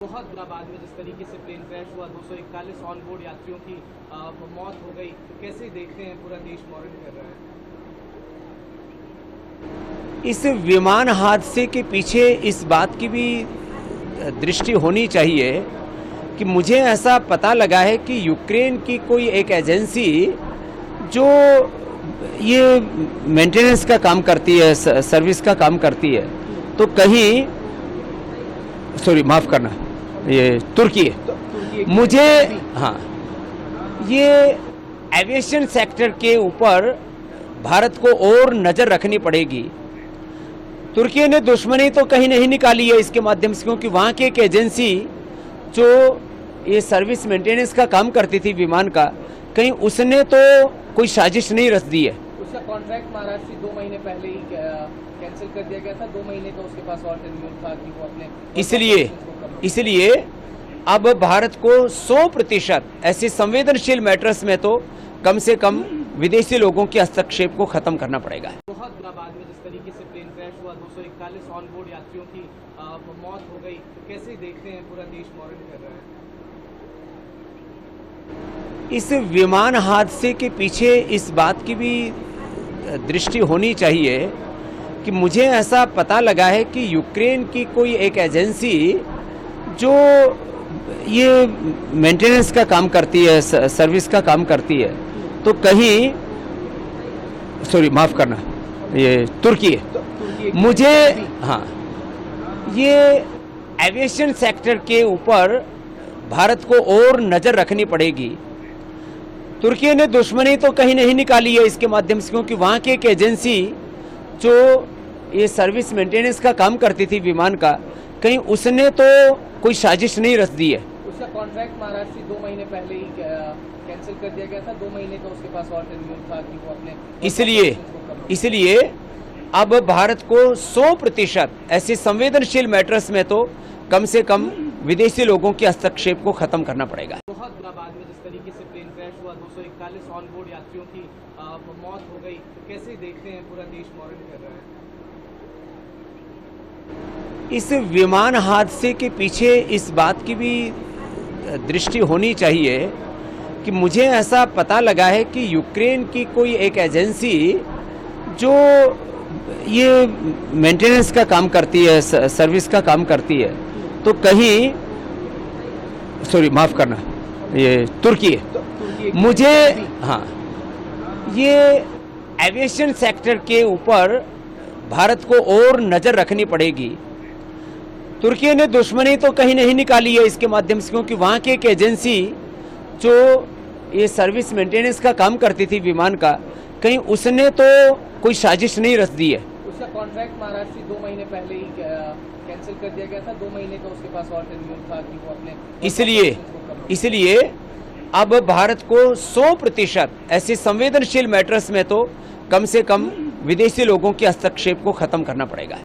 बहुत दिनों बाद में जिस तरीके से प्लेन क्रैश हुआ, 241 ऑन बोर्ड यात्रियों की मौत हो गई, तो कैसे देखते हैं पूरा देश मौन कर रहा है? इस विमान हादसे के पीछे इस बात की भी दृष्टि होनी चाहिए कि मुझे ऐसा पता लगा है कि यूक्रेन की कोई एक एजेंसी जो ये मेंटेनेंस का काम करती है, सर्विस का काम करती है, तो कहीं माफ करना, ये तुर्की है। मुझे ये एविएशन सेक्टर के ऊपर भारत को और नज़र रखनी पड़ेगी। तुर्की ने दुश्मनी तो कहीं नहीं निकाली है इसके माध्यम से, क्योंकि वहाँ की एक एजेंसी जो ये सर्विस मेंटेनेंस का काम करती थी विमान का, कहीं उसने तो कोई साजिश नहीं रच दी है। उसका कॉन्ट्रैक्ट महाराष्ट्र 2 महीने पहले ही कैंसिल कर दिया गया था। 2 महीने का उसके पास और टेन्योर था कि वो अपने इसलिए अब भारत को 100% ऐसे संवेदनशील मैटर्स में तो कम से कम विदेशी लोगों के हस्तक्षेप को खत्म करना पड़ेगा। बहुत दिनों बाद में जिस तरीके से प्लेन क्रैश हुआ, 241 ऑन बोर्ड यात्रियों की मौत हो गई, तो कैसे देखते हैं पूरा देश मौन कर रहा है? इस विमान हादसे के पीछे इस बात की भी दृष्टि होनी चाहिए कि मुझे ऐसा पता लगा है कि यूक्रेन की कोई एक एजेंसी जो ये मेंटेनेंस का काम करती है, सर्विस का काम करती है, तो कहीं माफ करना, ये तुर्की है। मुझे ये एविएशन सेक्टर के ऊपर भारत को और नज़र रखनी पड़ेगी। तुर्की ने दुश्मनी तो कहीं नहीं निकाली है इसके माध्यम से, क्योंकि वहाँ की एक एजेंसी जो ये सर्विस मेंटेनेंस का काम करती थी विमान का, कहीं उसने तो कोई साजिश नहीं रच दी है। उसका कॉन्ट्रैक्ट महाराष्ट्र 2 महीने पहले ही कैंसिल कर दिया गया था। 2 महीने का उसके पास और टेन्योर था कि वो अपने इसलिए अब भारत को 100% ऐसे संवेदनशील मैटर्स में तो कम से कम विदेशी लोगों के हस्तक्षेप को खत्म करना पड़ेगा। बहुत दिनों बाद में जिस तरीके से प्लेन क्रैश हुआ, 241 ऑन बोर्ड यात्रियों की मौत हो गई, तो कैसे देखते हैं पूरा देश मौन कर रहा है? इस विमान हादसे के पीछे इस बात की भी दृष्टि होनी चाहिए कि मुझे ऐसा पता लगा है कि यूक्रेन की कोई एक एजेंसी जो ये मेंटेनेंस का काम करती है, सर्विस का काम करती है, तो कहीं माफ करना, ये तुर्की है। मुझे ये एविएशन सेक्टर के ऊपर भारत को और नज़र रखनी पड़ेगी। तुर्की ने दुश्मनी तो कहीं नहीं निकाली है इसके माध्यम से, क्योंकि वहाँ की एक एजेंसी जो ये सर्विस मेंटेनेंस का काम करती थी विमान का, कहीं उसने तो कोई साजिश नहीं रच दी है। उसका कॉन्ट्रैक्ट महाराष्ट्र 2 महीने पहले ही कैंसिल कर दिया गया था। 2 महीने का उसके पास और टेन्योर था कि वो अपने इसलिए अब भारत को 100% ऐसे संवेदनशील मैटर्स में तो कम से कम विदेशी लोगों के हस्तक्षेप को खत्म करना पड़ेगा।